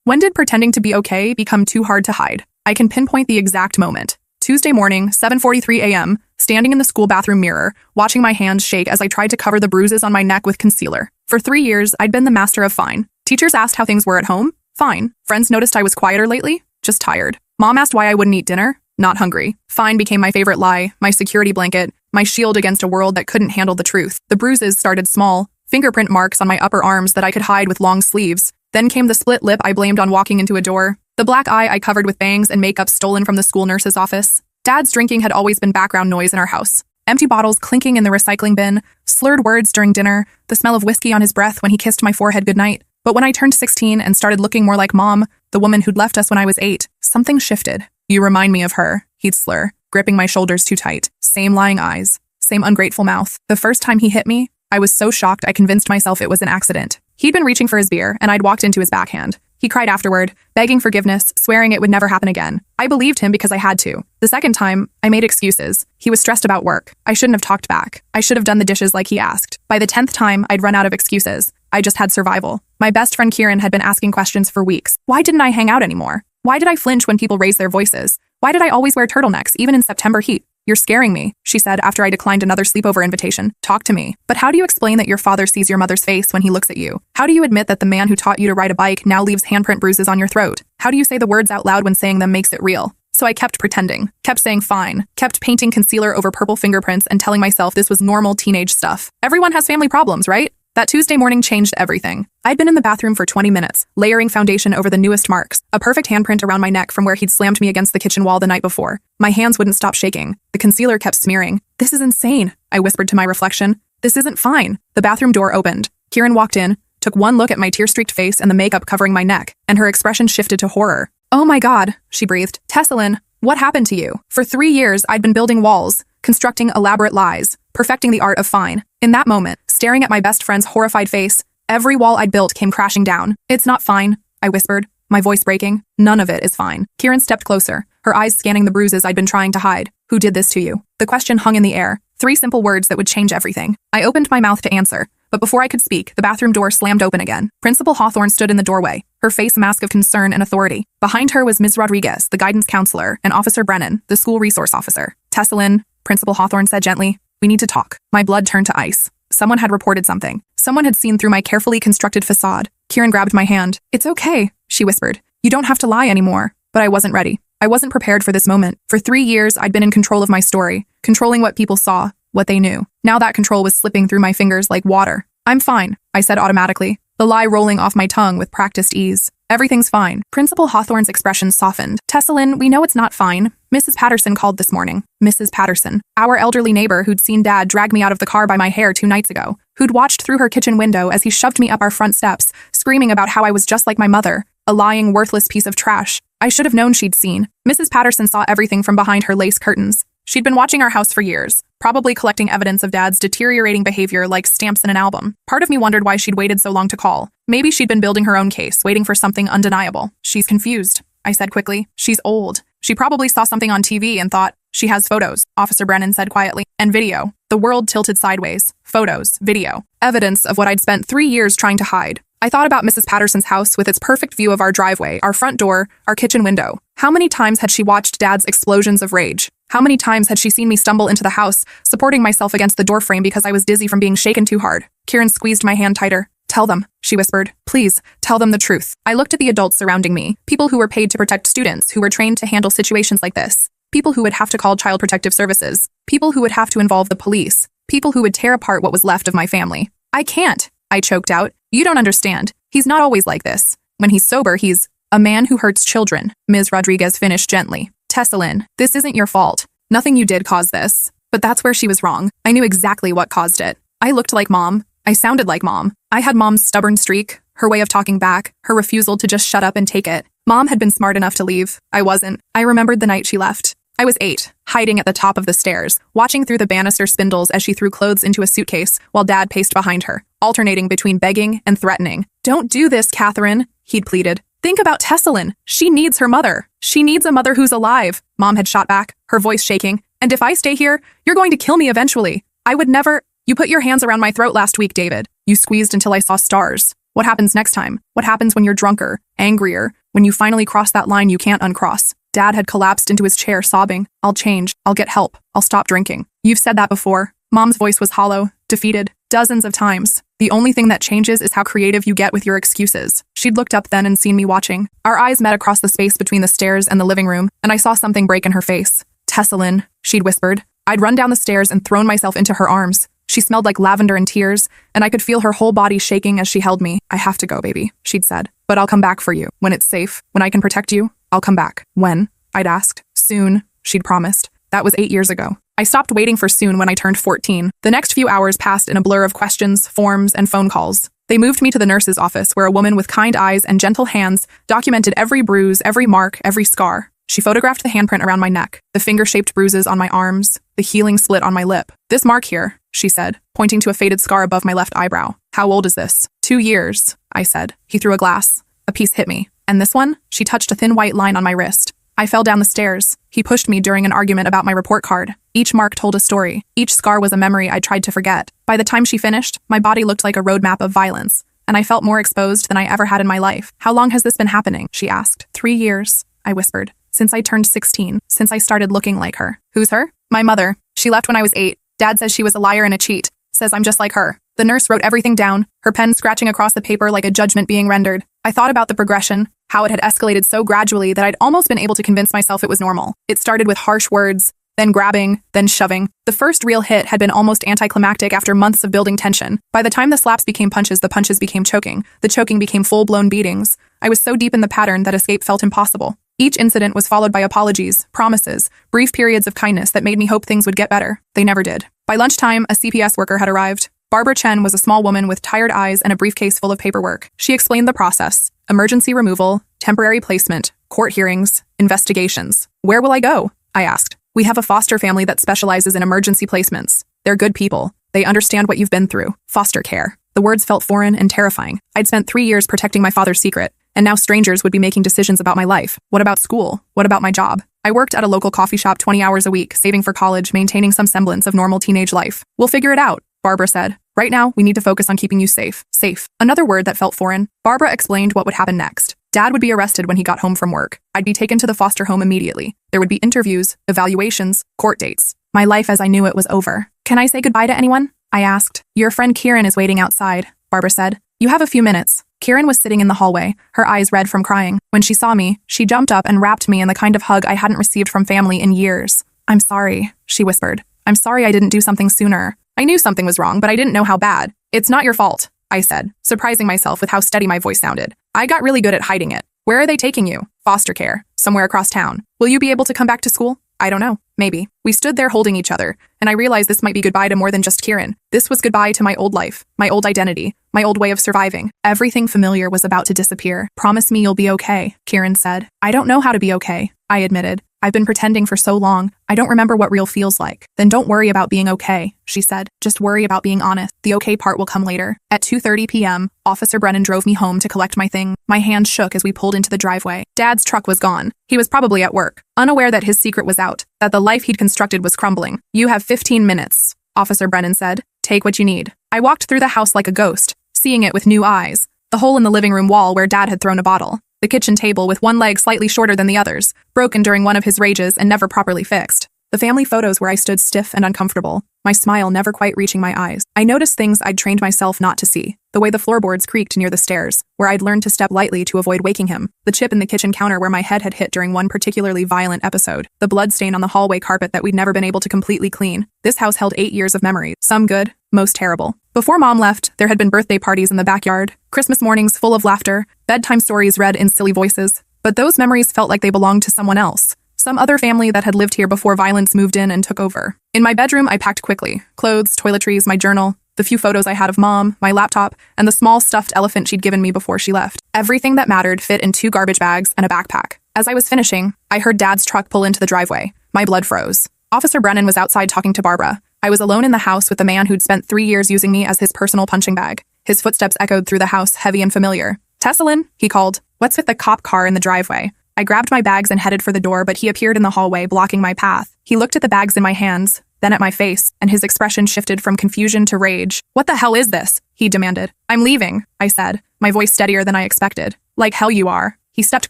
When did pretending to be okay become too hard to hide? I can pinpoint the exact moment. Tuesday morning, 7:43 a.m., standing in the school bathroom mirror, watching my hands shake as I tried to cover the bruises on my neck with concealer. For 3 years, I'd been the master of fine. Teachers asked how things were at home. Fine. Friends noticed I was quieter lately. Just tired. Mom asked why I wouldn't eat dinner. Not hungry. Fine became my favorite lie, my security blanket, my shield against a world that couldn't handle the truth. The bruises started small, fingerprint marks on my upper arms that I could hide with long sleeves. Then came the split lip I blamed on walking into a door, the black eye I covered with bangs and makeup stolen from the school nurse's office. Dad's drinking had always been background noise in our house. Empty bottles clinking in the recycling bin, slurred words during dinner, the smell of whiskey on his breath when he kissed my forehead goodnight. But when I turned 16 and started looking more like Mom, the woman who'd left us when I was 8, something shifted. "You remind me of her," he'd slur, gripping my shoulders too tight. Same lying eyes, same ungrateful mouth. The first time he hit me, I was so shocked I convinced myself it was an accident. He'd been reaching for his beer, and I'd walked into his backhand. He cried afterward, begging forgiveness, swearing it would never happen again. I believed him because I had to. The second time, I made excuses. He was stressed about work. I shouldn't have talked back. I should have done the dishes like he asked. By the 10th time, I'd run out of excuses. I just had survival. My best friend Kieran had been asking questions for weeks. Why didn't I hang out anymore? Why did I flinch when people raised their voices? Why did I always wear turtlenecks, even in September heat? "You're scaring me," she said after I declined another sleepover invitation. "Talk to me." But how do you explain that your father sees your mother's face when he looks at you? How do you admit that the man who taught you to ride a bike now leaves handprint bruises on your throat? How do you say the words out loud when saying them makes it real? So I kept pretending, kept saying fine, kept painting concealer over purple fingerprints and telling myself this was normal teenage stuff. Everyone has family problems, right? That Tuesday morning changed everything. I'd been in the bathroom for 20 minutes, layering foundation over the newest marks, a perfect handprint around my neck from where he'd slammed me against the kitchen wall the night before. My hands wouldn't stop shaking. The concealer kept smearing. "This is insane," I whispered to my reflection. "This isn't fine." The bathroom door opened. Kieran walked in, took one look at my tear-streaked face and the makeup covering my neck, and her expression shifted to horror. "Oh my God," she breathed. "Tessalyn, what happened to you?" For 3 years, I'd been building walls, constructing elaborate lies, perfecting the art of fine. In that moment, staring at my best friend's horrified face, every wall I'd built came crashing down. "It's not fine," I whispered, my voice breaking. "None of it is fine." Kieran stepped closer, her eyes scanning the bruises I'd been trying to hide. "Who did this to you?" The question hung in the air, 3 simple words that would change everything. I opened my mouth to answer, but before I could speak, the bathroom door slammed open again. Principal Hawthorne stood in the doorway, her face a mask of concern and authority. Behind her was Ms. Rodriguez, the guidance counselor, and Officer Brennan, the school resource officer. "Tessalyn," Principal Hawthorne said gently, "we need to talk." My blood turned to ice. Someone had reported something. Someone had seen through my carefully constructed facade. Kieran grabbed my hand. "It's okay," she whispered. "You don't have to lie anymore." But I wasn't ready. I wasn't prepared for this moment. For 3 years, I'd been in control of my story, controlling what people saw, what they knew. Now that control was slipping through my fingers like water. "I'm fine," I said automatically, the lie rolling off my tongue with practiced ease. "Everything's fine." Principal Hawthorne's expression softened. "Tessalyn, we know it's not fine. Mrs. Patterson called this morning." Mrs. Patterson, our elderly neighbor who'd seen Dad drag me out of the car by my hair 2 nights ago, who'd watched through her kitchen window as he shoved me up our front steps, screaming about how I was just like my mother, a lying, worthless piece of trash. I should have known she'd seen. Mrs. Patterson saw everything from behind her lace curtains. She'd been watching our house for years, probably collecting evidence of Dad's deteriorating behavior like stamps in an album. Part of me wondered why she'd waited so long to call. Maybe she'd been building her own case, waiting for something undeniable. "She's confused," I said quickly. "She's old. She probably saw something on TV and thought, she has photos," Officer Brennan said quietly. "And video." The world tilted sideways. Photos, video. Evidence of what I'd spent 3 years trying to hide. I thought about Mrs. Patterson's house with its perfect view of our driveway, our front door, our kitchen window. How many times had she watched Dad's explosions of rage? How many times had she seen me stumble into the house, supporting myself against the doorframe because I was dizzy from being shaken too hard? Kieran squeezed my hand tighter. "Tell them," she whispered. "Please, tell them the truth." I looked at the adults surrounding me, people who were paid to protect students, who were trained to handle situations like this, people who would have to call Child Protective Services, people who would have to involve the police, people who would tear apart what was left of my family. "I can't," I choked out. "You don't understand. He's not always like this. When he's sober, he's a man who hurts children," Ms. Rodriguez finished gently. "Tessalyn, this isn't your fault. Nothing you did caused this." But that's where she was wrong. I knew exactly what caused it. I looked like Mom. I sounded like Mom. I had Mom's stubborn streak, her way of talking back, her refusal to just shut up and take it. Mom had been smart enough to leave. I wasn't. I remembered the night she left. I was 8, hiding at the top of the stairs, watching through the banister spindles as she threw clothes into a suitcase while Dad paced behind her, alternating between begging and threatening. "Don't do this, Catherine," he'd pleaded. "Think about Tessalyn. She needs her mother. She needs a mother who's alive." Mom had shot back, her voice shaking. "And if I stay here, you're going to kill me eventually. I would never—" "You put your hands around my throat last week, David. You squeezed until I saw stars." What happens next time? What happens when you're drunker, angrier, when you finally cross that line you can't uncross? Dad had collapsed into his chair, sobbing. I'll change. I'll get help. I'll stop drinking. You've said that before. Mom's voice was hollow, defeated, dozens of times. The only thing that changes is how creative you get with your excuses. She'd looked up then and seen me watching. Our eyes met across the space between the stairs and the living room, and I saw something break in her face. Tessalyn, she'd whispered. I'd run down the stairs and thrown myself into her arms. She smelled like lavender and tears, and I could feel her whole body shaking as she held me. I have to go, baby, she'd said. But I'll come back for you. When it's safe, when I can protect you, I'll come back. When? I'd asked. Soon, she'd promised. That was 8 years ago. I stopped waiting for soon when I turned 14. The next few hours passed in a blur of questions, forms, and phone calls. They moved me to the nurse's office where a woman with kind eyes and gentle hands documented every bruise, every mark, every scar. She photographed the handprint around my neck, the finger-shaped bruises on my arms, the healing split on my lip. This mark here, she said, pointing to a faded scar above my left eyebrow. How old is this? 2 years, I said. He threw a glass. A piece hit me. And this one? She touched a thin white line on my wrist. I fell down the stairs. He pushed me during an argument about my report card. Each mark told a story. Each scar was a memory I tried to forget. By the time she finished, my body looked like a roadmap of violence, and I felt more exposed than I ever had in my life. How long has this been happening? She asked. 3 years, I whispered. Since I turned 16, since I started looking like her. Who's her? My mother. She left when I was 8. Dad says she was a liar and a cheat. Says I'm just like her. The nurse wrote everything down, her pen scratching across the paper like a judgment being rendered. I thought about the progression, how it had escalated so gradually that I'd almost been able to convince myself it was normal. It started with harsh words, then grabbing, then shoving. The first real hit had been almost anticlimactic after months of building tension. By the time the slaps became punches, the punches became choking. The choking became full-blown beatings. I was so deep in the pattern that escape felt impossible. Each incident was followed by apologies, promises, brief periods of kindness that made me hope things would get better. They never did. By lunchtime, a CPS worker had arrived. Barbara Chen was a small woman with tired eyes and a briefcase full of paperwork. She explained the process: emergency removal, temporary placement, court hearings, investigations. Where will I go? I asked. We have a foster family that specializes in emergency placements. They're good people. They understand what you've been through. Foster care. The words felt foreign and terrifying. I'd spent 3 years protecting my father's secret, and now strangers would be making decisions about my life. What about school? What about my job? I worked at a local coffee shop 20 hours a week, saving for college, maintaining some semblance of normal teenage life. We'll figure it out, Barbara said. Right now, we need to focus on keeping you safe. Safe. Another word that felt foreign. Barbara explained what would happen next. Dad would be arrested when he got home from work. I'd be taken to the foster home immediately. There would be interviews, evaluations, court dates. My life as I knew it was over. Can I say goodbye to anyone? I asked. Your friend Kieran is waiting outside, Barbara said. You have a few minutes. Kieran was sitting in the hallway, her eyes red from crying. When she saw me, she jumped up and wrapped me in the kind of hug I hadn't received from family in years. I'm sorry, she whispered. I'm sorry I didn't do something sooner. I knew something was wrong, but I didn't know how bad. It's not your fault, I said, surprising myself with how steady my voice sounded. I got really good at hiding it. Where are they taking you? Foster care. Somewhere across town. Will you be able to come back to school? I don't know. Maybe. We stood there holding each other, and I realized this might be goodbye to more than just Kieran. This was goodbye to my old life, my old identity, my old way of surviving. Everything familiar was about to disappear. Promise me you'll be okay, Kieran said. I don't know how to be okay, I admitted. I've been pretending for so long, I don't remember what real feels like. Then don't worry about being okay, she said. Just worry about being honest. The okay part will come later. At 2:30 p.m., Officer Brennan drove me home to collect my thing. My hands shook as we pulled into the driveway. Dad's truck was gone. He was probably at work, unaware that his secret was out, that the life he'd constructed was crumbling. You have 15 minutes, Officer Brennan said. Take what you need. I walked through the house like a ghost, seeing it with new eyes. The hole in the living room wall where Dad had thrown a bottle. The kitchen table with one leg slightly shorter than the others, broken during one of his rages and never properly fixed. The family photos where I stood stiff and uncomfortable, my smile never quite reaching my eyes. I noticed things I'd trained myself not to see. The way the floorboards creaked near the stairs, where I'd learned to step lightly to avoid waking him. The chip in the kitchen counter where my head had hit during one particularly violent episode. The blood stain on the hallway carpet that we'd never been able to completely clean. This house held 8 years of memories, some good, most terrible. Before Mom left, there had been birthday parties in the backyard, Christmas mornings full of laughter, bedtime stories read in silly voices. But those memories felt like they belonged to someone else. Some other family that had lived here before violence moved in and took over. In my bedroom, I packed quickly. Clothes, toiletries, my journal, the few photos I had of Mom, my laptop, and the small stuffed elephant she'd given me before she left. Everything that mattered fit in 2 garbage bags and a backpack. As I was finishing, I heard Dad's truck pull into the driveway. My blood froze. Officer Brennan was outside talking to Barbara. I was alone in the house with the man who'd spent 3 years using me as his personal punching bag. His footsteps echoed through the house, heavy and familiar. Tessalyn, he called. What's with the cop car in the driveway? I grabbed my bags and headed for the door, but he appeared in the hallway, blocking my path. He looked at the bags in my hands, then at my face, and his expression shifted from confusion to rage. "What the hell is this?" he demanded. "I'm leaving," I said, my voice steadier than I expected. "Like hell you are." He stepped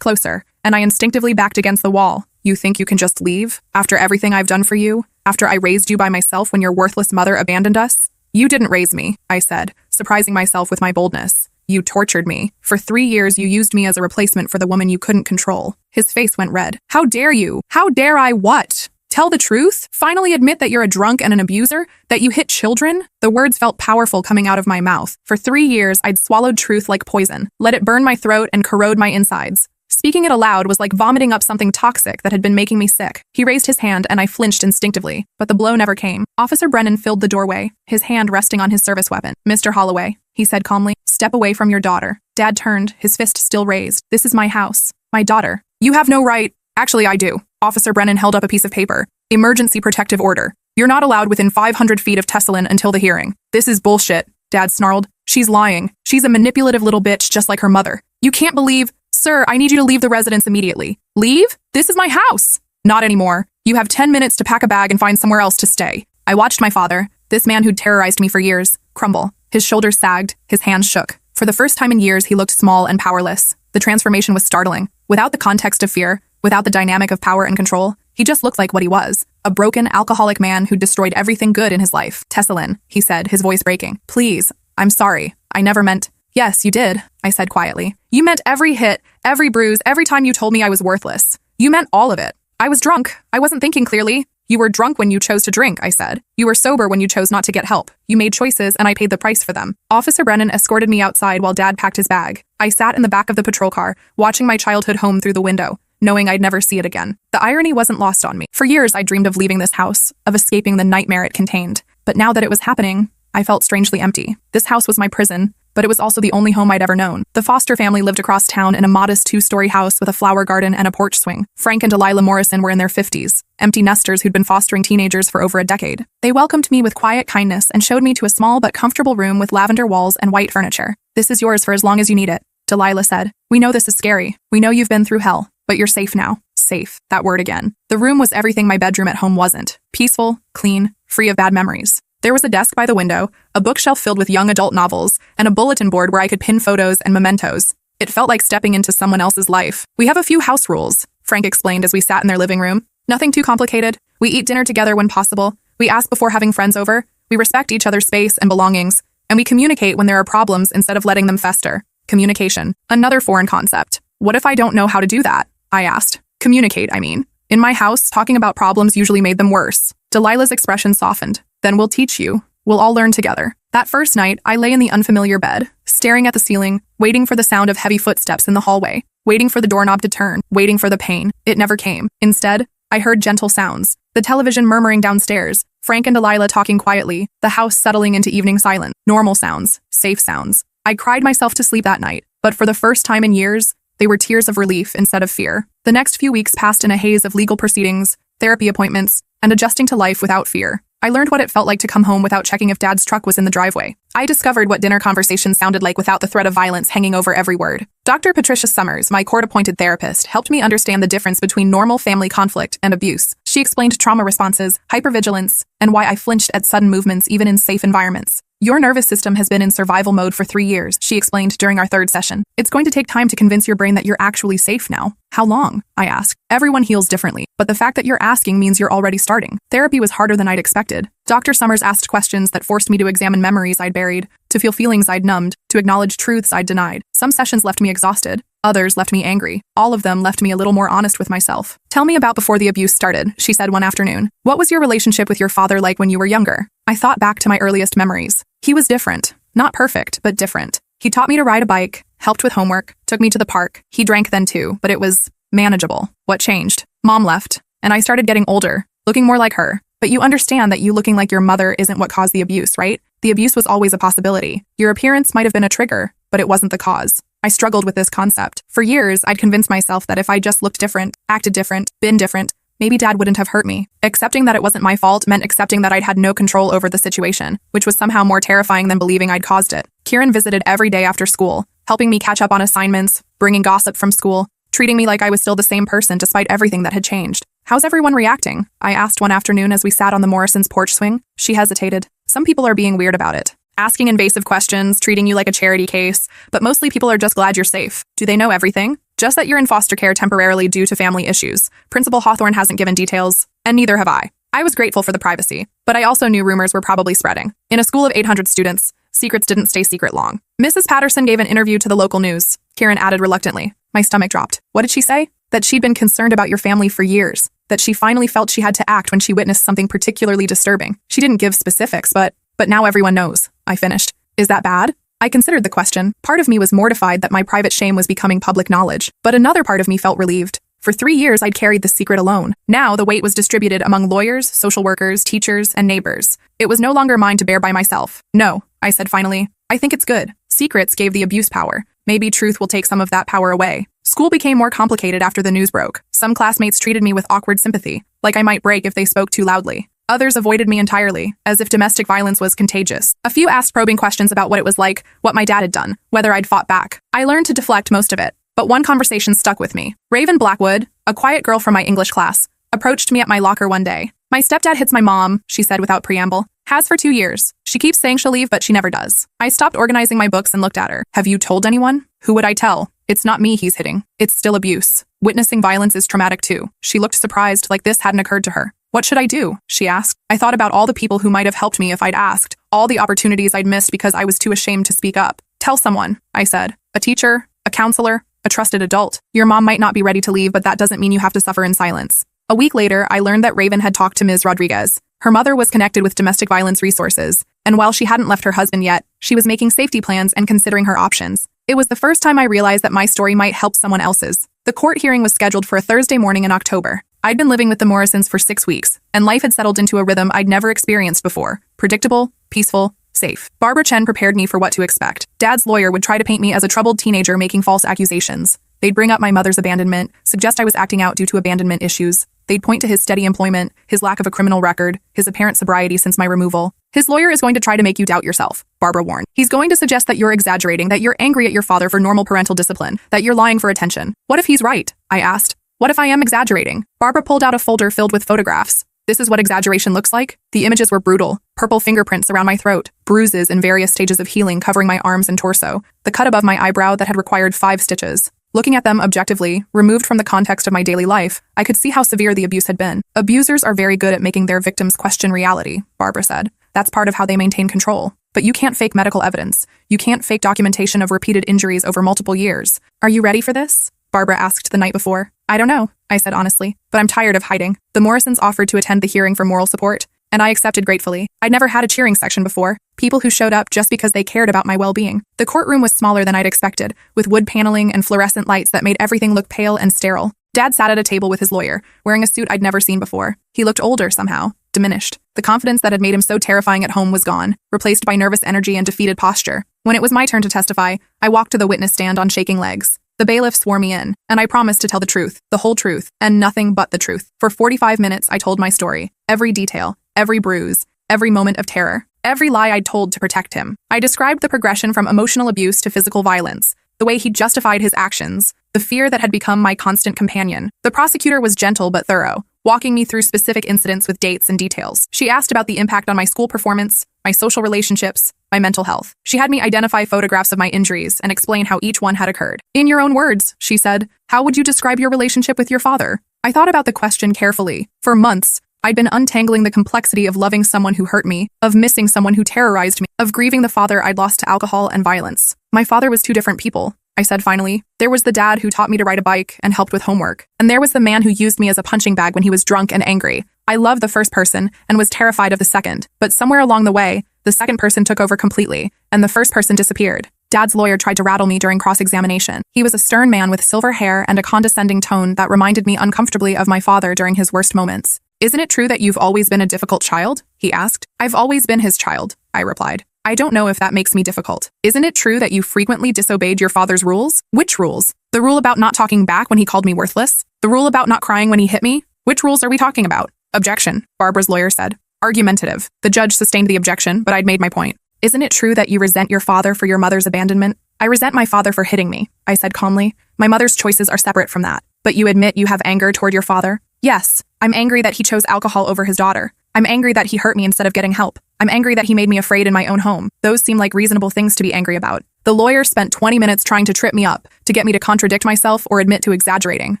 closer, and I instinctively backed against the wall. "You think you can just leave? After everything I've done for you? After I raised you by myself when your worthless mother abandoned us?" "You didn't raise me," I said, surprising myself with my boldness. "You tortured me. For 3 years you used me as a replacement for the woman you couldn't control." His face went red. "How dare you? How dare I what? Tell the truth? Finally admit that you're a drunk and an abuser? That you hit children?" The words felt powerful coming out of my mouth. For 3 years, I'd swallowed truth like poison, let it burn my throat and corrode my insides. Speaking it aloud was like vomiting up something toxic that had been making me sick. He raised his hand and I flinched instinctively, but the blow never came. Officer Brennan filled the doorway, his hand resting on his service weapon. "Mr. Holloway," he said calmly, "step away from your daughter." Dad turned, his fist still raised. "This is my house. My daughter. You have no right." "Actually, I do." Officer Brennan held up a piece of paper. "Emergency protective order. You're not allowed within 500 feet of Tessalin until the hearing." "This is bullshit," Dad snarled. "She's lying. She's a manipulative little bitch just like her mother. You can't believe—" "Sir, I need you to leave the residence immediately." "Leave? This is my house." "Not anymore. You have 10 minutes to pack a bag and find somewhere else to stay." I watched my father, this man who'd terrorized me for years, crumble. His shoulders sagged, his hands shook. For the first time in years, he looked small and powerless. The transformation was startling. Without the context of fear, without the dynamic of power and control, he just looked like what he was. A broken, alcoholic man who destroyed everything good in his life. "Tessalin," he said, his voice breaking. "Please, I'm sorry. I never meant—" "Yes, you did," I said quietly. "You meant every hit, every bruise, every time you told me I was worthless. You meant all of it. I was drunk. I wasn't thinking clearly." "You were drunk when you chose to drink," I said. "You were sober when you chose not to get help. You made choices and I paid the price for them." Officer Brennan escorted me outside while Dad packed his bag. I sat in the back of the patrol car, watching my childhood home through the window, knowing I'd never see it again. The irony wasn't lost on me. For years, I dreamed of leaving this house, of escaping the nightmare it contained. But now that it was happening, I felt strangely empty. This house was my prison, but it was also the only home I'd ever known. The Foster family lived across town in a modest 2-story house with a flower garden and a porch swing. Frank and Delilah Morrison were in their 50s, empty nesters who'd been fostering teenagers for over a decade. They welcomed me with quiet kindness and showed me to a small but comfortable room with lavender walls and white furniture. "This is yours for as long as you need it," Delilah said. "We know this is scary. We know you've been through hell, but you're safe now." Safe, that word again. The room was everything my bedroom at home wasn't. Peaceful, clean, free of bad memories. There was a desk by the window, a bookshelf filled with young adult novels, and a bulletin board where I could pin photos and mementos. It felt like stepping into someone else's life. "We have a few house rules," Frank explained as we sat in their living room. "Nothing too complicated. We eat dinner together when possible. We ask before having friends over. We respect each other's space and belongings. And we communicate when there are problems instead of letting them fester." Communication. Another foreign concept. What if I don't know how to do that? I asked. Communicate, I mean. In my house, talking about problems usually made them worse. Delilah's expression softened. "Then we'll teach you. We'll all learn together." That first night, I lay in the unfamiliar bed, staring at the ceiling, waiting for the sound of heavy footsteps in the hallway, waiting for the doorknob to turn, waiting for the pain. It never came. Instead, I heard gentle sounds. The television murmuring downstairs, Frank and Delilah talking quietly, the house settling into evening silence. Normal sounds, safe sounds. I cried myself to sleep that night, but for the first time in years, they were tears of relief instead of fear. The next few weeks passed in a haze of legal proceedings, therapy appointments, and adjusting to life without fear. I learned what it felt like to come home without checking if Dad's truck was in the driveway. I discovered what dinner conversations sounded like without the threat of violence hanging over every word. Dr. Patricia Summers, my court-appointed therapist, helped me understand the difference between normal family conflict and abuse. She explained trauma responses, hypervigilance, and why I flinched at sudden movements even in safe environments. "Your nervous system has been in survival mode for 3 years," she explained during our third session. "It's going to take time to convince your brain that you're actually safe now." "How long?" I asked. "Everyone heals differently, but the fact that you're asking means you're already starting." Therapy was harder than I'd expected. Dr. Summers asked questions that forced me to examine memories I'd buried, to feel feelings I'd numbed, to acknowledge truths I'd denied. Some sessions left me exhausted. Others left me angry. All of them left me a little more honest with myself. "Tell me about before the abuse started," she said one afternoon. "What was your relationship with your father like when you were younger?" I thought back to my earliest memories. He was different. Not perfect, but different. He taught me to ride a bike, helped with homework, took me to the park. He drank then too, but it was manageable. What changed? Mom left, and I started getting older, looking more like her. But you understand that you looking like your mother isn't what caused the abuse, right? The abuse was always a possibility. Your appearance might have been a trigger, but it wasn't the cause. I struggled with this concept. For years, I'd convinced myself that if I just looked different, acted different, been different, maybe Dad wouldn't have hurt me. Accepting that it wasn't my fault meant accepting that I'd had no control over the situation, which was somehow more terrifying than believing I'd caused it. Kieran visited every day after school, helping me catch up on assignments, bringing gossip from school, treating me like I was still the same person despite everything that had changed. How's everyone reacting? I asked one afternoon as we sat on the Morrisons' porch swing. She hesitated. Some people are being weird about it. Asking invasive questions, treating you like a charity case, but mostly people are just glad you're safe. Do they know everything? Just that you're in foster care temporarily due to family issues. Principal Hawthorne hasn't given details, and neither have I. I was grateful for the privacy, but I also knew rumors were probably spreading. In a school of 800 students, secrets didn't stay secret long. Mrs. Patterson gave an interview to the local news. Kieran added reluctantly. My stomach dropped. What did she say? That she'd been concerned about your family for years. That she finally felt she had to act when she witnessed something particularly disturbing. She didn't give specifics, but now everyone knows. I finished. Is that bad? I considered the question. Part of me was mortified that my private shame was becoming public knowledge, but another part of me felt relieved. For 3 years, I'd carried the secret alone. Now, the weight was distributed among lawyers, social workers, teachers, and neighbors. It was no longer mine to bear by myself. No, I said finally. I think it's good. Secrets gave the abuse power. Maybe truth will take some of that power away. School became more complicated after the news broke. Some classmates treated me with awkward sympathy, like I might break if they spoke too loudly. Others avoided me entirely, as if domestic violence was contagious. A few asked probing questions about what it was like, what my dad had done, whether I'd fought back. I learned to deflect most of it, but one conversation stuck with me. Raven Blackwood, a quiet girl from my English class, approached me at my locker one day. My stepdad hits my mom, she said without preamble. Has for 2 years. She keeps saying she'll leave, but she never does. I stopped organizing my books and looked at her. Have you told anyone? Who would I tell? It's not me he's hitting. It's still abuse. Witnessing violence is traumatic too. She looked surprised, like this hadn't occurred to her. What should I do? She asked. I thought about all the people who might have helped me if I'd asked, all the opportunities I'd missed because I was too ashamed to speak up. Tell someone, I said. A teacher, a counselor, a trusted adult. Your mom might not be ready to leave, but that doesn't mean you have to suffer in silence. A week later, I learned that Raven had talked to Ms. Rodriguez. Her mother was connected with domestic violence resources, and while she hadn't left her husband yet, she was making safety plans and considering her options. It was the first time I realized that my story might help someone else's. The court hearing was scheduled for a Thursday morning in October. I'd been living with the Morrisons for 6 weeks, and life had settled into a rhythm I'd never experienced before. Predictable, peaceful, safe. Barbara Chen prepared me for what to expect. Dad's lawyer would try to paint me as a troubled teenager making false accusations. They'd bring up my mother's abandonment, suggest I was acting out due to abandonment issues. They'd point to his steady employment, his lack of a criminal record, his apparent sobriety since my removal. His lawyer is going to try to make you doubt yourself, Barbara warned. He's going to suggest that you're exaggerating, that you're angry at your father for normal parental discipline, that you're lying for attention. What if he's right? I asked. What if I am exaggerating? Barbara pulled out a folder filled with photographs. This is what exaggeration looks like? The images were brutal. Purple fingerprints around my throat, bruises in various stages of healing covering my arms and torso, the cut above my eyebrow that had required 5 stitches. Looking at them objectively, removed from the context of my daily life, I could see how severe the abuse had been. Abusers are very good at making their victims question reality, Barbara said. That's part of how they maintain control. But you can't fake medical evidence. You can't fake documentation of repeated injuries over multiple years. Are you ready for this? Barbara asked the night before. I don't know, I said honestly, but I'm tired of hiding. The Morrisons offered to attend the hearing for moral support, and I accepted gratefully. I'd never had a cheering section before, people who showed up just because they cared about my well-being. The courtroom was smaller than I'd expected, with wood paneling and fluorescent lights that made everything look pale and sterile. Dad sat at a table with his lawyer, wearing a suit I'd never seen before. He looked older somehow, diminished. The confidence that had made him so terrifying at home was gone, replaced by nervous energy and defeated posture. When it was my turn to testify, I walked to the witness stand on shaking legs. The bailiff swore me in, and I promised to tell the truth, the whole truth, and nothing but the truth. For 45 minutes, I told my story. Every detail, every bruise, every moment of terror, every lie I'd told to protect him. I described the progression from emotional abuse to physical violence, the way he justified his actions, the fear that had become my constant companion. The prosecutor was gentle but thorough, walking me through specific incidents with dates and details. She asked about the impact on my school performance, my social relationships, my mental health. She had me identify photographs of my injuries and explain how each one had occurred. In your own words, she said, how would you describe your relationship with your father? I thought about the question carefully. For months, I'd been untangling the complexity of loving someone who hurt me, of missing someone who terrorized me, of grieving the father I'd lost to alcohol and violence. My father was 2 different people, I said finally. There was the dad who taught me to ride a bike and helped with homework. And there was the man who used me as a punching bag when he was drunk and angry. I loved the first person and was terrified of the second. But somewhere along the way, the second person took over completely, and the first person disappeared. Dad's lawyer tried to rattle me during cross-examination. He was a stern man with silver hair and a condescending tone that reminded me uncomfortably of my father during his worst moments. Isn't it true that you've always been a difficult child? He asked. I've always been his child, I replied. I don't know if that makes me difficult. Isn't it true that you frequently disobeyed your father's rules? Which rules? The rule about not talking back when he called me worthless? The rule about not crying when he hit me? Which rules are we talking about? Objection, Barbara's lawyer said. Argumentative. The judge sustained the objection, but I'd made my point. Isn't it true that you resent your father for your mother's abandonment? I resent my father for hitting me, I said calmly. My mother's choices are separate from that. But you admit you have anger toward your father? Yes, I'm angry that he chose alcohol over his daughter. I'm angry that he hurt me instead of getting help. I'm angry that he made me afraid in my own home. Those seem like reasonable things to be angry about. The lawyer spent 20 minutes trying to trip me up, to get me to contradict myself or admit to exaggerating.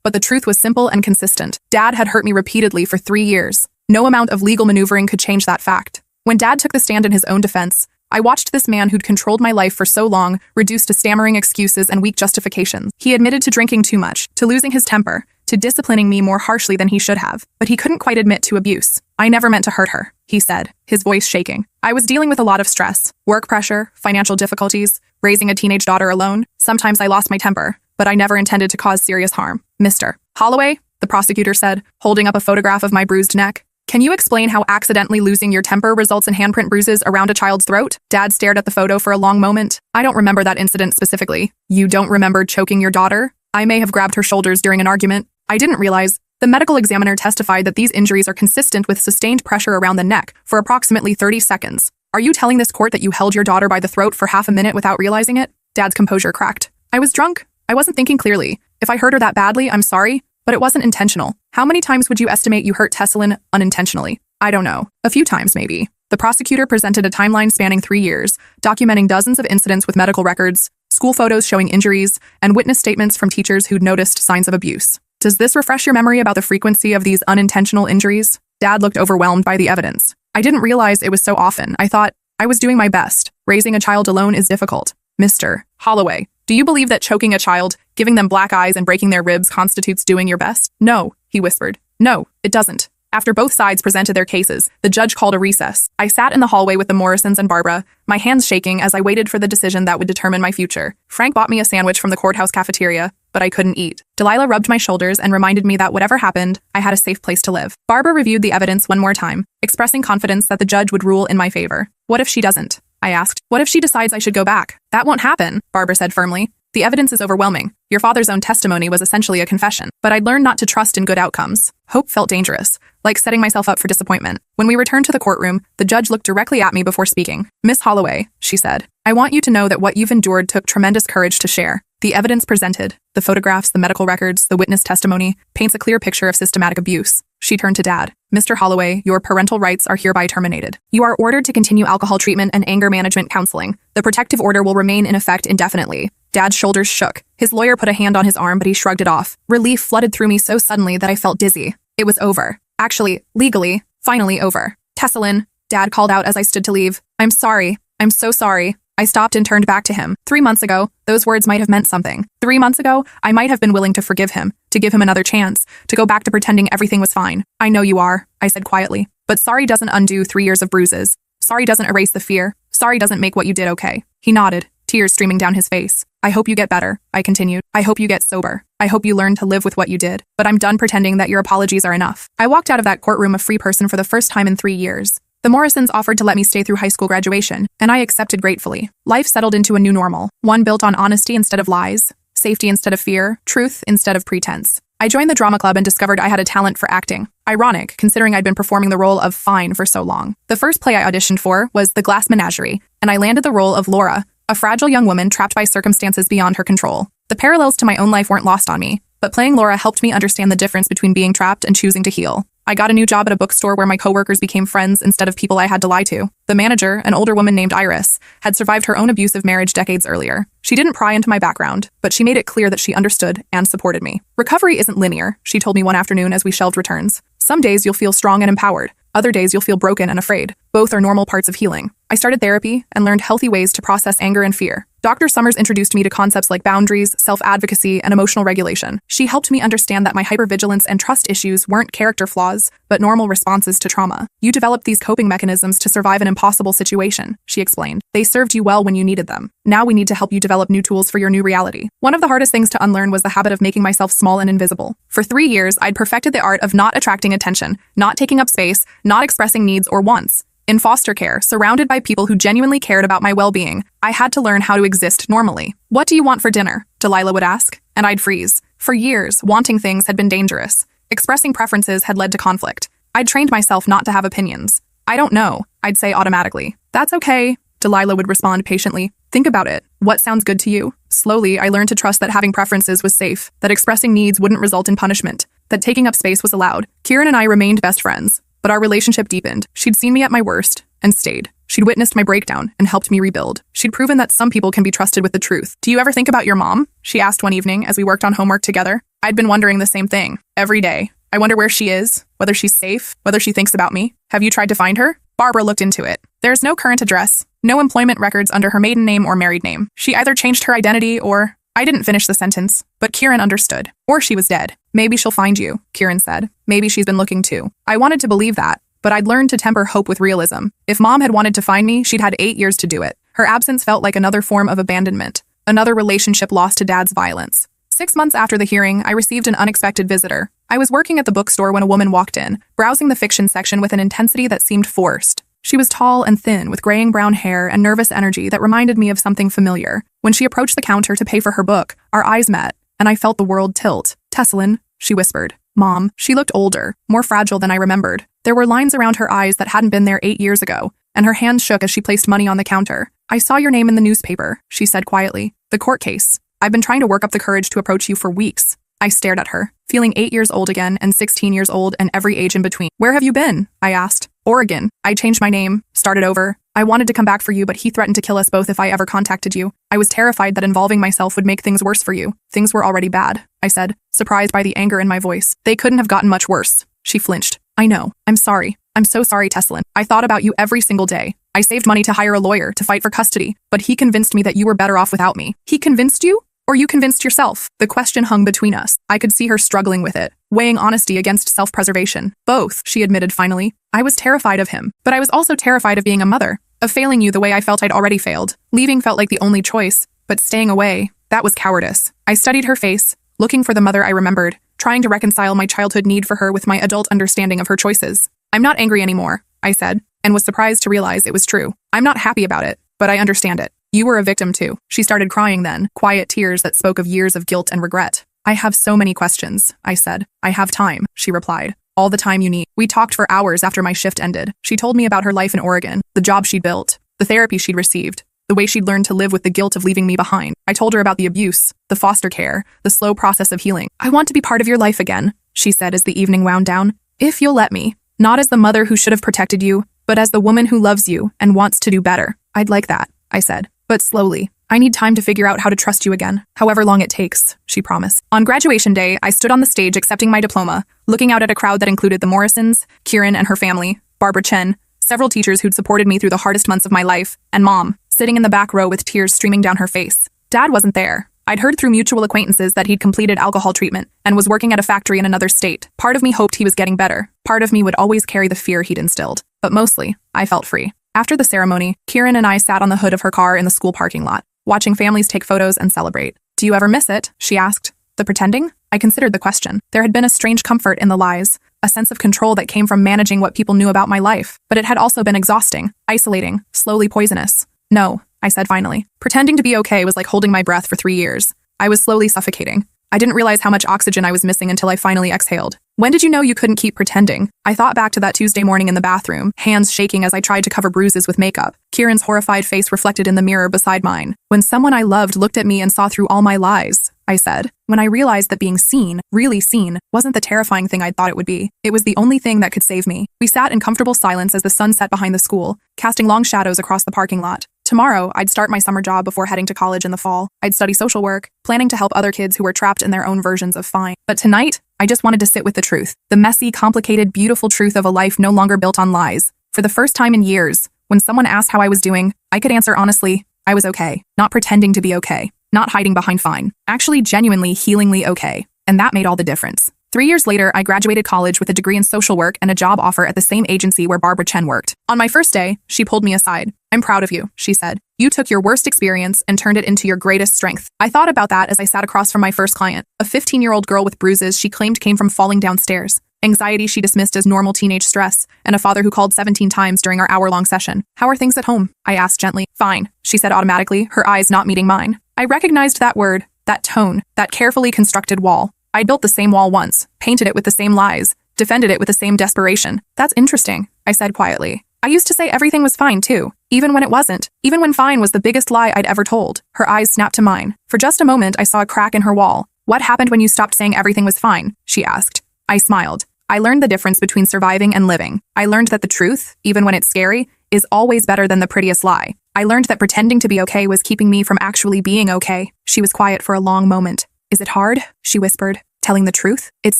But the truth was simple and consistent. Dad had hurt me repeatedly for 3 years. No amount of legal maneuvering could change that fact. When Dad took the stand in his own defense, I watched this man who'd controlled my life for so long reduced to stammering excuses and weak justifications. He admitted to drinking too much, to losing his temper, to disciplining me more harshly than he should have. But he couldn't quite admit to abuse. I never meant to hurt her, he said, his voice shaking. I was dealing with a lot of stress, work pressure, financial difficulties, raising a teenage daughter alone. Sometimes I lost my temper, but I never intended to cause serious harm. Mr. Holloway, the prosecutor said, holding up a photograph of my bruised neck. Can you explain how accidentally losing your temper results in handprint bruises around a child's throat? Dad stared at the photo for a long moment. I don't remember that incident specifically. You don't remember choking your daughter? I may have grabbed her shoulders during an argument. I didn't realize. The medical examiner testified that these injuries are consistent with sustained pressure around the neck for approximately 30 seconds. Are you telling this court that you held your daughter by the throat for half a minute without realizing it? Dad's composure cracked. I was drunk. I wasn't thinking clearly. If I hurt her that badly, I'm sorry, but it wasn't intentional. How many times would you estimate you hurt Tessalyn unintentionally? I don't know. A few times, maybe. The prosecutor presented a timeline spanning 3 years, documenting dozens of incidents with medical records, school photos showing injuries, and witness statements from teachers who'd noticed signs of abuse. Does this refresh your memory about the frequency of these unintentional injuries? Dad looked overwhelmed by the evidence. I didn't realize it was so often. I thought I was doing my best. Raising a child alone is difficult. Mr. Holloway, do you believe that choking a child, giving them black eyes and breaking their ribs constitutes doing your best? No, he whispered. No, it doesn't. After both sides presented their cases, the judge called a recess. I sat in the hallway with the Morrisons and Barbara, my hands shaking as I waited for the decision that would determine my future. Frank bought me a sandwich from the courthouse cafeteria, but I couldn't eat. Delilah rubbed my shoulders and reminded me that whatever happened, I had a safe place to live. Barbara reviewed the evidence one more time, expressing confidence that the judge would rule in my favor. What if she doesn't? I asked. What if she decides I should go back? That won't happen, Barbara said firmly. The evidence is overwhelming. Your father's own testimony was essentially a confession, but I'd learned not to trust in good outcomes. Hope felt dangerous, like setting myself up for disappointment. When we returned to the courtroom, the judge looked directly at me before speaking. Miss Holloway, she said, I want you to know that what you've endured took tremendous courage to share. The evidence presented, the photographs, the medical records, the witness testimony, paints a clear picture of systematic abuse. She turned to Dad. Mr. Holloway, your parental rights are hereby terminated. You are ordered to continue alcohol treatment and anger management counseling. The protective order will remain in effect indefinitely. Dad's shoulders shook. His lawyer put a hand on his arm, but he shrugged it off. Relief flooded through me so suddenly that I felt dizzy. It was over. Actually, legally, finally over. Tessalyn, Dad called out as I stood to leave. I'm sorry. I'm so sorry. I stopped and turned back to him. 3 months ago, those words might have meant something. 3 months ago, I might have been willing to forgive him, to give him another chance, to go back to pretending everything was fine. I know you are, I said quietly. But sorry doesn't undo 3 years of bruises. Sorry doesn't erase the fear. Sorry doesn't make what you did okay. He nodded, tears streaming down his face. I hope you get better, I continued. I hope you get sober. I hope you learn to live with what you did. But I'm done pretending that your apologies are enough. I walked out of that courtroom a free person for the first time in 3 years. The Morrisons offered to let me stay through high school graduation, and I accepted gratefully. Life settled into a new normal, one built on honesty instead of lies, safety instead of fear, truth instead of pretense. I joined the drama club and discovered I had a talent for acting. Ironic, considering I'd been performing the role of Fine for so long. The first play I auditioned for was The Glass Menagerie, and I landed the role of Laura, a fragile young woman trapped by circumstances beyond her control. The parallels to my own life weren't lost on me, but playing Laura helped me understand the difference between being trapped and choosing to heal. I got a new job at a bookstore where my coworkers became friends instead of people I had to lie to. The manager, an older woman named Iris, had survived her own abusive marriage decades earlier. She didn't pry into my background, but she made it clear that she understood and supported me. Recovery isn't linear, she told me one afternoon as we shelved returns. Some days you'll feel strong and empowered. Other days you'll feel broken and afraid. Both are normal parts of healing. I started therapy and learned healthy ways to process anger and fear. Dr. Summers introduced me to concepts like boundaries, self-advocacy, and emotional regulation. She helped me understand that my hypervigilance and trust issues weren't character flaws, but normal responses to trauma. You developed these coping mechanisms to survive an impossible situation, she explained. They served you well when you needed them. Now we need to help you develop new tools for your new reality. One of the hardest things to unlearn was the habit of making myself small and invisible. For 3 years, I'd perfected the art of not attracting attention, not taking up space, not expressing needs or wants. In foster care, surrounded by people who genuinely cared about my well-being, I had to learn how to exist normally. What do you want for dinner? Delilah would ask, and I'd freeze. For years, wanting things had been dangerous. Expressing preferences had led to conflict. I'd trained myself not to have opinions. I don't know, I'd say automatically. That's okay, Delilah would respond patiently. Think about it. What sounds good to you? Slowly, I learned to trust that having preferences was safe, that expressing needs wouldn't result in punishment, that taking up space was allowed. Kieran and I remained best friends, but our relationship deepened. She'd seen me at my worst and stayed. She'd witnessed my breakdown and helped me rebuild. She'd proven that some people can be trusted with the truth. "Do you ever think about your mom?" she asked one evening as we worked on homework together. I'd been wondering the same thing. Every day. I wonder where she is, whether she's safe, whether she thinks about me. "Have you tried to find her?" Barbara looked into it. There's no current address, no employment records under her maiden name or married name. She either changed her identity or... I didn't finish the sentence, but Kieran understood. "Or she was dead." "Maybe she'll find you," Kieran said. "Maybe she's been looking too." I wanted to believe that, but I'd learned to temper hope with realism. If Mom had wanted to find me, she'd had 8 years to do it. Her absence felt like another form of abandonment, another relationship lost to Dad's violence. 6 months after the hearing, I received an unexpected visitor. I was working at the bookstore when a woman walked in, browsing the fiction section with an intensity that seemed forced. She was tall and thin, with graying brown hair and nervous energy that reminded me of something familiar. When she approached the counter to pay for her book, our eyes met, and I felt the world tilt. "Tessalyn," she whispered. "Mom." She looked older, more fragile than I remembered. There were lines around her eyes that hadn't been there 8 years ago, and her hands shook as she placed money on the counter. "I saw your name in the newspaper," she said quietly. "The court case. I've been trying to work up the courage to approach you for weeks." I stared at her, feeling 8 years old again and 16 years old and every age in between. "Where have you been?" I asked. "Oregon. I changed my name, started over. I wanted to come back for you, but he threatened to kill us both if I ever contacted you. I was terrified that involving myself would make things worse for you. Things were already bad," I said, surprised by the anger in my voice. "They couldn't have gotten much worse." She flinched. "I know. I'm sorry. I'm so sorry, Tessalyn. I thought about you every single day. I saved money to hire a lawyer to fight for custody, but he convinced me that you were better off without me." "He convinced you? Or you convinced yourself?" The question hung between us. I could see her struggling with it, weighing honesty against self-preservation. "Both," she admitted finally. "I was terrified of him, but I was also terrified of being a mother, of failing you the way I felt I'd already failed. Leaving felt like the only choice, but staying away, that was cowardice." I studied her face, looking for the mother I remembered, trying to reconcile my childhood need for her with my adult understanding of her choices. "I'm not angry anymore," I said, and was surprised to realize it was true. "I'm not happy about it, but I understand it. You were a victim too." She started crying then, quiet tears that spoke of years of guilt and regret. "I have so many questions," I said. "I have time," she replied. "All the time you need." We talked for hours after my shift ended. She told me about her life in Oregon, the job she'd built, the therapy she'd received, the way she'd learned to live with the guilt of leaving me behind. I told her about the abuse, the foster care, the slow process of healing. "I want to be part of your life again," she said as the evening wound down. "If you'll let me. Not as the mother who should have protected you, but as the woman who loves you and wants to do better." "I'd like that," I said, "but slowly. I need time to figure out how to trust you again, however long it takes," she promised. On graduation day, I stood on the stage accepting my diploma, looking out at a crowd that included the Morrisons, Kieran and her family, Barbara Chen, several teachers who'd supported me through the hardest months of my life, and Mom, sitting in the back row with tears streaming down her face. Dad wasn't there. I'd heard through mutual acquaintances that he'd completed alcohol treatment and was working at a factory in another state. Part of me hoped he was getting better. Part of me would always carry the fear he'd instilled. But mostly, I felt free. After the ceremony, Kieran and I sat on the hood of her car in the school parking lot, watching families take photos and celebrate. "Do you ever miss it?" she asked. "The pretending?" I considered the question. There had been a strange comfort in the lies, a sense of control that came from managing what people knew about my life, but it had also been exhausting, isolating, slowly poisonous. "No," I said finally. Pretending to be okay was like holding my breath for 3 years. I was slowly suffocating. I didn't realize how much oxygen I was missing until I finally exhaled. "When did you know you couldn't keep pretending?" I thought back to that Tuesday morning in the bathroom, hands shaking as I tried to cover bruises with makeup. Kieran's horrified face reflected in the mirror beside mine. "When someone I loved looked at me and saw through all my lies," I said. "When I realized that being seen, really seen, wasn't the terrifying thing I'd thought it would be. It was the only thing that could save me." We sat in comfortable silence as the sun set behind the school, casting long shadows across the parking lot. Tomorrow, I'd start my summer job before heading to college in the fall. I'd study social work, planning to help other kids who were trapped in their own versions of fine. But tonight, I just wanted to sit with the truth. The messy, complicated, beautiful truth of a life no longer built on lies. For the first time in years, when someone asked how I was doing, I could answer honestly, I was okay. Not pretending to be okay. Not hiding behind fine. Actually genuinely, healingly okay. And that made all the difference. 3 years later, I graduated college with a degree in social work and a job offer at the same agency where Barbara Chen worked. On my first day, she pulled me aside. "I'm proud of you," she said. "You took your worst experience and turned it into your greatest strength." I thought about that as I sat across from my first client, a 15-year-old girl with bruises she claimed came from falling downstairs, anxiety she dismissed as normal teenage stress, and a father who called 17 times during our hour-long session. "How are things at home?" I asked gently. "Fine," she said automatically, her eyes not meeting mine. I recognized that word, that tone, that carefully constructed wall. I'd built the same wall once, painted it with the same lies, defended it with the same desperation. "That's interesting," I said quietly. "I used to say everything was fine, too, even when it wasn't, even when fine was the biggest lie I'd ever told." Her eyes snapped to mine. For just a moment, I saw a crack in her wall. "What happened when you stopped saying everything was fine?" she asked. I smiled. I learned the difference between surviving and living. I learned that the truth, even when it's scary, is always better than the prettiest lie. I learned that pretending to be okay was keeping me from actually being okay. She was quiet for a long moment. Is it hard? She whispered. Telling the truth? It's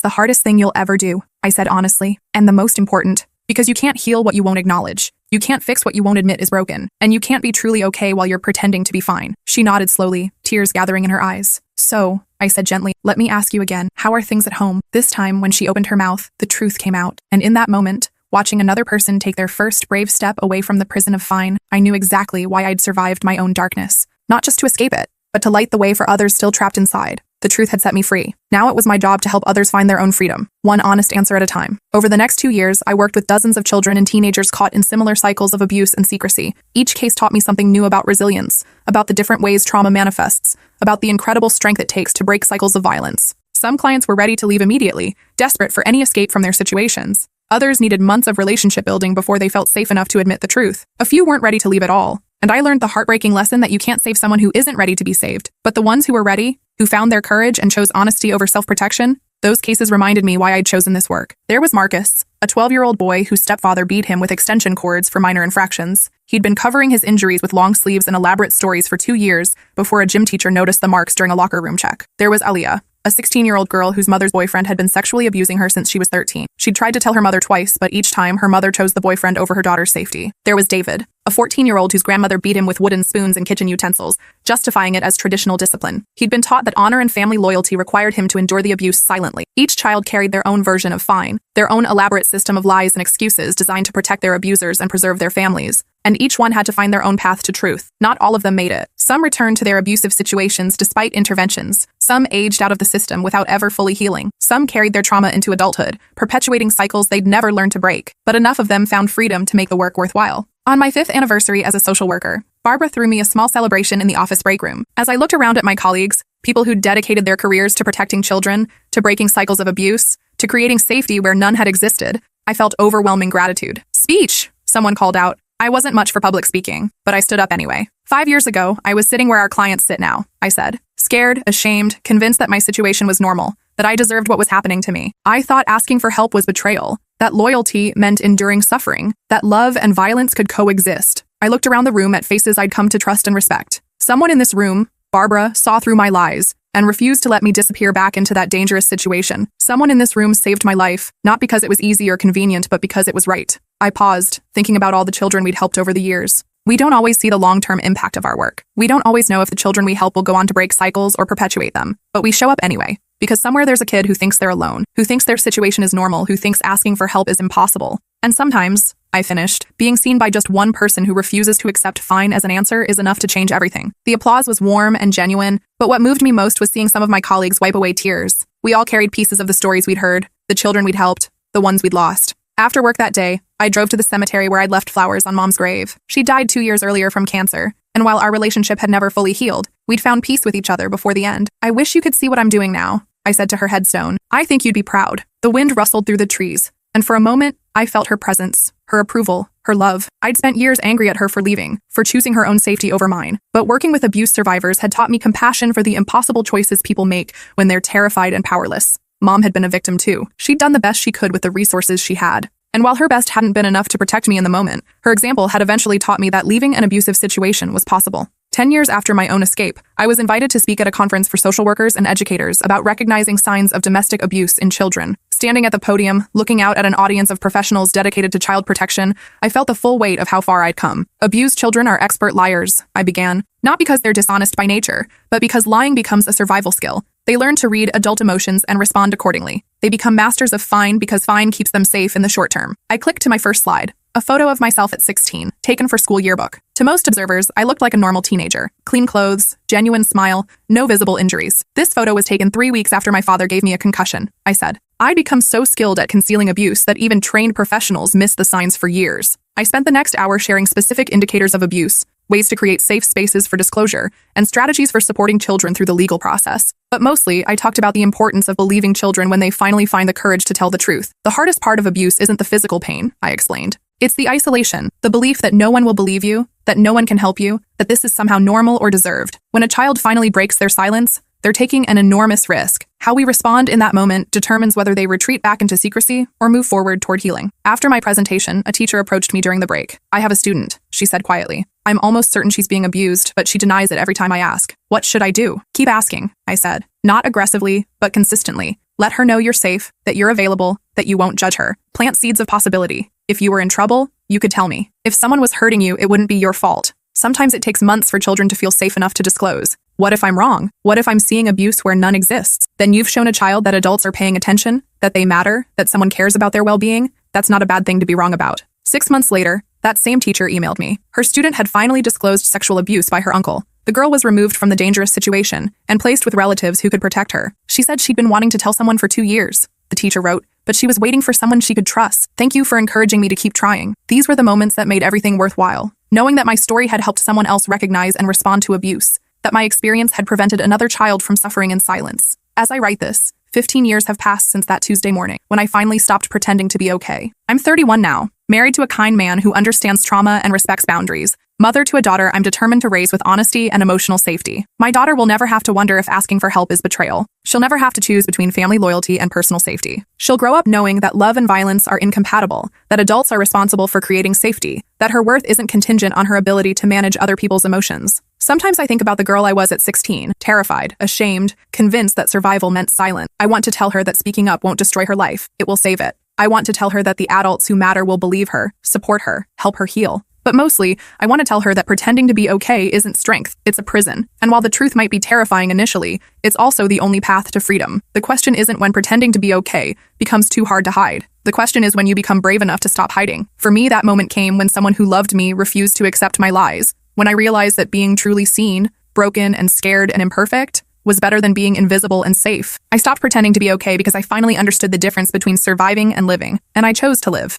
the hardest thing you'll ever do, I said honestly. And the most important. Because you can't heal what you won't acknowledge. You can't fix what you won't admit is broken. And you can't be truly okay while you're pretending to be fine. She nodded slowly, tears gathering in her eyes. So, I said gently, let me ask you again, how are things at home? This time, when she opened her mouth, the truth came out. And in that moment, watching another person take their first brave step away from the prison of fine, I knew exactly why I'd survived my own darkness. Not just to escape it, but to light the way for others still trapped inside. The truth had set me free. Now it was my job to help others find their own freedom, one honest answer at a time. Over the next 2 years, I worked with dozens of children and teenagers caught in similar cycles of abuse and secrecy. Each case taught me something new about resilience, about the different ways trauma manifests, about the incredible strength it takes to break cycles of violence. Some clients were ready to leave immediately, desperate for any escape from their situations. Others needed months of relationship building before they felt safe enough to admit the truth. A few weren't ready to leave at all. And I learned the heartbreaking lesson that you can't save someone who isn't ready to be saved. But the ones who were ready, who found their courage and chose honesty over self-protection, those cases reminded me why I'd chosen this work. There was Marcus, a 12-year-old boy whose stepfather beat him with extension cords for minor infractions. He'd been covering his injuries with long sleeves and elaborate stories for 2 years before a gym teacher noticed the marks during a locker room check. There was Elia, a 16-year-old girl whose mother's boyfriend had been sexually abusing her since she was 13. She'd tried to tell her mother twice, but each time her mother chose the boyfriend over her daughter's safety. There was David, a 14-year-old whose grandmother beat him with wooden spoons and kitchen utensils, justifying it as traditional discipline. He'd been taught that honor and family loyalty required him to endure the abuse silently. Each child carried their own version of fine, their own elaborate system of lies and excuses designed to protect their abusers and preserve their families. And each one had to find their own path to truth. Not all of them made it. Some returned to their abusive situations despite interventions. Some aged out of the system without ever fully healing. Some carried their trauma into adulthood, perpetuating cycles they'd never learned to break. But enough of them found freedom to make the work worthwhile. On my 5th anniversary as a social worker, Barbara threw me a small celebration in the office break room. As I looked around at my colleagues, people who'd dedicated their careers to protecting children, to breaking cycles of abuse, to creating safety where none had existed, I felt overwhelming gratitude. Speech, someone called out. I wasn't much for public speaking, but I stood up anyway. 5 years ago, I was sitting where our clients sit now, I said. Scared, ashamed, convinced that my situation was normal, that I deserved what was happening to me. I thought asking for help was betrayal, that loyalty meant enduring suffering, that love and violence could coexist. I looked around the room at faces I'd come to trust and respect. Someone in this room, Barbara, saw through my lies and refused to let me disappear back into that dangerous situation. Someone in this room saved my life, not because it was easy or convenient, but because it was right. I paused, thinking about all the children we'd helped over the years. We don't always see the long-term impact of our work. We don't always know if the children we help will go on to break cycles or perpetuate them. But we show up anyway. Because somewhere there's a kid who thinks they're alone, who thinks their situation is normal, who thinks asking for help is impossible. And sometimes, I finished, being seen by just one person who refuses to accept fine as an answer is enough to change everything. The applause was warm and genuine, but what moved me most was seeing some of my colleagues wipe away tears. We all carried pieces of the stories we'd heard, the children we'd helped, the ones we'd lost. After work that day, I drove to the cemetery where I'd left flowers on Mom's grave. She died 2 years earlier from cancer, and while our relationship had never fully healed, we'd found peace with each other before the end. I wish you could see what I'm doing now, I said to her headstone. I think you'd be proud. The wind rustled through the trees, and for a moment, I felt her presence, her approval, her love. I'd spent years angry at her for leaving, for choosing her own safety over mine. But working with abuse survivors had taught me compassion for the impossible choices people make when they're terrified and powerless. Mom had been a victim too. She'd done the best she could with the resources she had. And while her best hadn't been enough to protect me in the moment, her example had eventually taught me that leaving an abusive situation was possible. 10 years after my own escape, I was invited to speak at a conference for social workers and educators about recognizing signs of domestic abuse in children. Standing at the podium, looking out at an audience of professionals dedicated to child protection, I felt the full weight of how far I'd come. Abused children are expert liars, I began. Not because they're dishonest by nature, but because lying becomes a survival skill. They learn to read adult emotions and respond accordingly. They become masters of fine because fine keeps them safe in the short term. I clicked to my first slide. A photo of myself at 16, taken for school yearbook. To most observers, I looked like a normal teenager. Clean clothes, genuine smile, no visible injuries. This photo was taken 3 weeks after my father gave me a concussion, I said. I'd become so skilled at concealing abuse that even trained professionals missed the signs for years. I spent the next hour sharing specific indicators of abuse, ways to create safe spaces for disclosure, and strategies for supporting children through the legal process. But mostly, I talked about the importance of believing children when they finally find the courage to tell the truth. The hardest part of abuse isn't the physical pain, I explained. It's the isolation, the belief that no one will believe you, that no one can help you, that this is somehow normal or deserved. When a child finally breaks their silence, They're taking an enormous risk. How we respond in that moment determines whether they retreat back into secrecy or move forward toward healing. After my presentation, a teacher approached me during the break. "I have a student," she said quietly. "I'm almost certain she's being abused, but she denies it every time I ask. What should I do?" "Keep asking," I said. "Not aggressively, but consistently. Let her know you're safe, that you're available, that you won't judge her. Plant seeds of possibility. If you were in trouble, you could tell me. If someone was hurting you, it wouldn't be your fault. Sometimes it takes months for children to feel safe enough to disclose. What if I'm wrong? What if I'm seeing abuse where none exists? Then you've shown a child that adults are paying attention, that they matter, that someone cares about their well-being. That's not a bad thing to be wrong about." 6 months later, that same teacher emailed me. Her student had finally disclosed sexual abuse by her uncle. The girl was removed from the dangerous situation and placed with relatives who could protect her. She said she'd been wanting to tell someone for 2 years, the teacher wrote, but she was waiting for someone she could trust. "Thank you for encouraging me to keep trying." These were the moments that made everything worthwhile. Knowing that my story had helped someone else recognize and respond to abuse, that my experience had prevented another child from suffering in silence. As I write this, 15 years have passed since that Tuesday morning, when I finally stopped pretending to be okay. I'm 31 now, married to a kind man who understands trauma and respects boundaries, mother to a daughter I'm determined to raise with honesty and emotional safety. My daughter will never have to wonder if asking for help is betrayal. She'll never have to choose between family loyalty and personal safety. She'll grow up knowing that love and violence are incompatible, that adults are responsible for creating safety, that her worth isn't contingent on her ability to manage other people's emotions. Sometimes I think about the girl I was at 16, terrified, ashamed, convinced that survival meant silence. I want to tell her that speaking up won't destroy her life, it will save it. I want to tell her that the adults who matter will believe her, support her, help her heal. But mostly, I want to tell her that pretending to be okay isn't strength, it's a prison. And while the truth might be terrifying initially, it's also the only path to freedom. The question isn't when pretending to be okay becomes too hard to hide. The question is when you become brave enough to stop hiding. For me, that moment came when someone who loved me refused to accept my lies. When I realized that being truly seen, broken and scared and imperfect, was better than being invisible and safe. I stopped pretending to be okay because I finally understood the difference between surviving and living, and I chose to live.